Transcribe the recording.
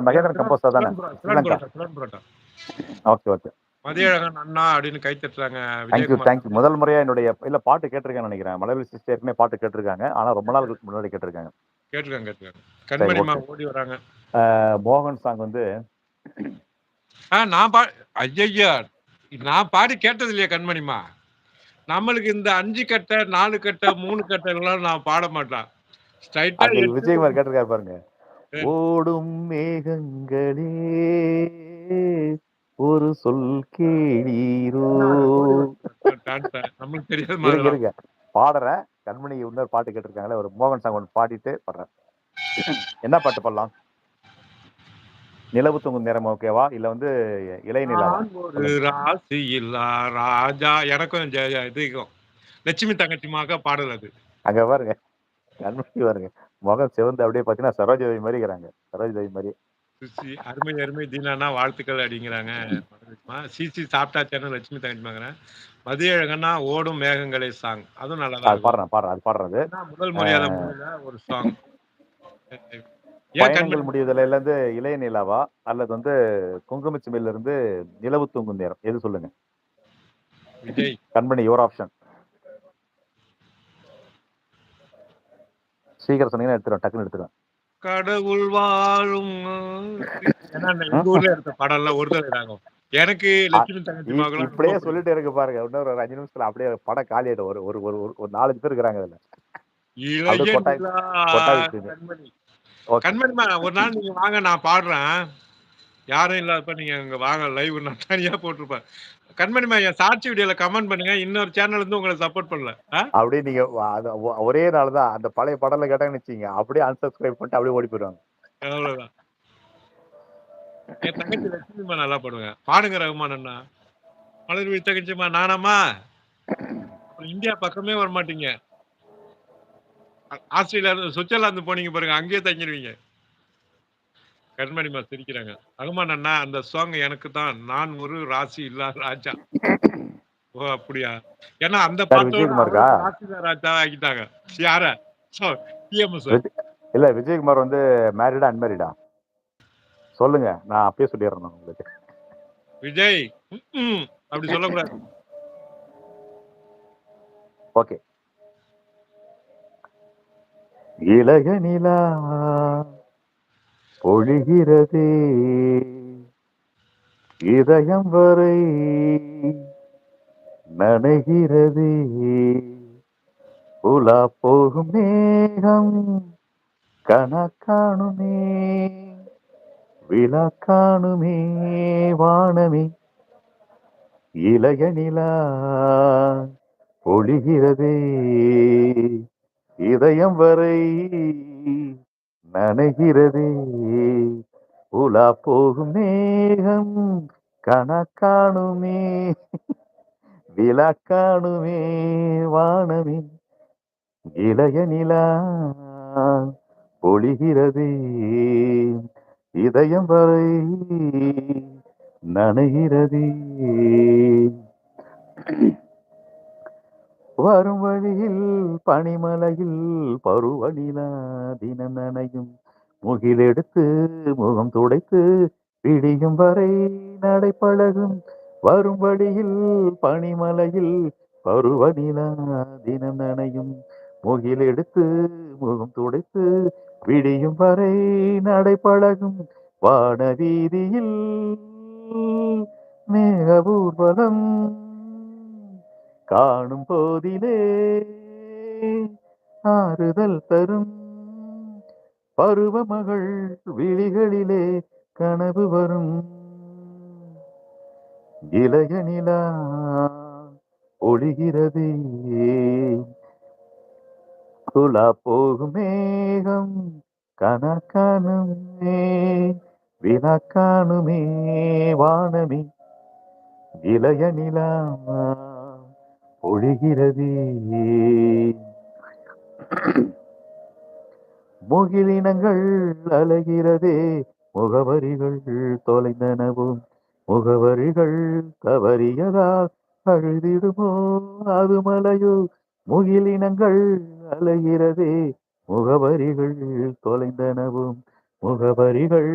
மகேந்திரன் கம்போஸர் தானே? சிலன் Sri Lanka. Parotta, சிலன் parotta. Okay, okay. Mathiyazhagan அண்ணா அப்படின்னு கை தட்டுறாங்க thank you, Vijayakumar thank you. முதல் முறையா என்னுடைய இல்ல பாட்டு கேட்டிருக்கேன்னு நினைக்கிறேன். மலர்விழி சிஸ்டர் ஏற்கனவே பாட்டு கேட்டிருக்காங்க. ஆனா ரொம்ப நாளுக்கு முன்னாடி கேட்டிருக்காங்க. கேட்டிருக்காங்க. சரி, கண்மணிமா ஓகே. ஓடி வராங்க. மோகன் சாங் வந்து நான் ஐயா நான் பாடி கேட்டது இல்லையா கண்மணிமா? நம்மளுக்கு இந்த 5 கட்ட, 4 கட்ட, 3 கட்டலாம் நான் பாட மாட்டான். ஸ்ட்ரைட்டா அது 8 விஜயகுமார் கேட்டிருக்காரு பாருங்க. ஓடும் மேகங்களே ஒரு சொல் கேளீரோ. நம்மளுக்கு தெரியாத இருங்க, மாதிரி இருங்க. பாடுறேன். கண்மணி இன்னொரு பாட்டு கேட்டிருக்காங்களே, ஒரு மோகன் சாங் ஒன்று பாடிட்டு பாடுறேன். என்ன பாட்டு பாடலாம்? நிலவு தூங்கும் நேரம் ஓகேவா? இல்ல வந்து இளைய நிலாவா? ஒரு ராசி இல்லா ராஜா எனக்கும் இதுக்கும் லட்சுமி தங்கச்சிமாக பாடல் அது. அங்க பாருங்க, கண்மணி பாருங்க, முகம் சிவந்து அப்படியே பாத்தீங்கன்னா சரோஜதேவி மாதிரி இருக்கிறாங்க. சரோஜதேவி மாதிரி. அருமை அருமை தீனானா வாழ்த்துக்கள் அப்படிங்கிறாங்க. சிசி சாப்பிட்டாச்சானு லட்சுமி தங்கச்சிமாங்கிறேன். மதியழகன்னா ஓடும் மேகங்களே சாங் அதுவும் நல்லா தான் அது இருக்கும். பாடுறேன், அது பாடுறது. முதல் முறையாத ஒரு சாங். பயணங்கள் முடிவதில் இருந்து இளைய நிலாவா அல்லது வந்து குங்குமச்சிமில்ல இருந்து நிலவு தூங்கும் நேரம், எது சொல்லுங்க? விஜய். கண்மணி யுவர் ஆப்ஷன். சீக்கிரம் சொன்னீங்கன்னா எடுத்துருவேன், டக்குன்னு எடுத்துருவேன். கடவுள் வாழும் எங்க ஊர்ல எடுத்த படம்ல ஒரு தடவை எனக்கு லட்சுமி தங்கச்சி மகளும் இப்படியே சொல்லிட்டு இருக்கு பாருங்க. இன்னொரு 5 நிமிஷத்துல அப்படியே படம் காலி ஆயிடும். ஒரு 4 பேர் இருக்கிறாங்க அதுல. கண்மணிமா ஒரு நாள் நீங்க வாங்க, நான் பாடுறேன். யாரும் இல்லாதப்ப நீங்க அங்க வாங்க, லைவ் நான் தனியா போட்டிருப்பேன். கண்மணிமா என் சாட்சி வீடியோல கமெண்ட் பண்ணுங்க. இன்னொரு சேனல் இருந்து உங்களை சப்போர்ட் பண்ணல. அப்படியே நீங்க ஒரே நாள் தான் அந்த பழைய படம்ல கேட்டாங்கன்னு வச்சீங்க, அப்படியே அன்சப்ஸ்கிரைப் பண்ணிட்டு அப்படியே ஓடி போயிடுவாங்க. அவ்வளவுதான். என் தங்கச்சி லட்சுமிமா நல்லா பாடுங்க. பாடுங்க ரகுமான் அண்ணா. மலர்விழி தங்கச்சிமா நானாமா? இந்தியா பக்கமே வர மாட்டீங்க. ஆஸ்திரேலியா சுவிட்சர்லாந்து போனீங்க பாருங்க, அங்கேயே தங்கிடுவீங்க. கண்மணிமா சிரிக்கிறாங்க. ரகுமான் அண்ணா அந்த சாங் எனக்கு தான். நான் ஒரு ராசி இல்லாத ராஜா. ஓ அப்படியா? ஏன்னா அந்த பாட்டோட ராசி ராஜா ஆகிட்டாங்க. யார? டிஎம்எஸ். இல்ல விஜயகுமார் வந்து மேரிடா அன்மேரிடா? சொல்லுங்க, நான் அப்பயே சொல்லிடுறேன் உங்களுக்கு. விஜய் அப்படி சொல்லக்கூடாது. ஓகே. இளைய நிலா பொழிகிறதே இதயம் வரை நனைகிறதே உலா போகும் மேகம் கணக்காணுமே விழா காணுமே வானமே இளைய நிலா பொழிகிறதே இதயம் வரை நனைகிறதே உலா போகும் மேகம் கணக்காணுமே விளக்காணுமே வானமே இளைய நிலா பொழிகிறதே இதயம் வரை நனைகிறதே வரும் வழியில் பனிமலையில் பருவநிலா தினம் நனையும் முகிலெடுத்து முகம் துடைத்து விடியும் வரை நடைப்பழகும் வரும் வழியில் பனிமலையில் பருவநிலா தினம் நனையும் முகிலெடுத்து முகம் துடைத்து விடியும் வரை நடைப்பழகும் வான வீதியில் மேக ஊர்வலம் காணும் போதிலே ஆறுதல் தரும் பருவமகள் விழிகளிலே கனவு வரும் இளைய நிலா ஒளிகிறதே துலா போகும் மேகம் கணக்கானுமே வினாக்கானுமே வானமே இளைய நிலா ஒழிகிறதே முகிலினங்கள் அலைகிறதே முகவரிகள் தொலைந்தனவும் முகவரிகள் தவறியதால் அழுதிடுமோ அது மலையோ முகிலினங்கள் அலைகிறதே முகவரிகள் தொலைந்தனவும் முகவரிகள்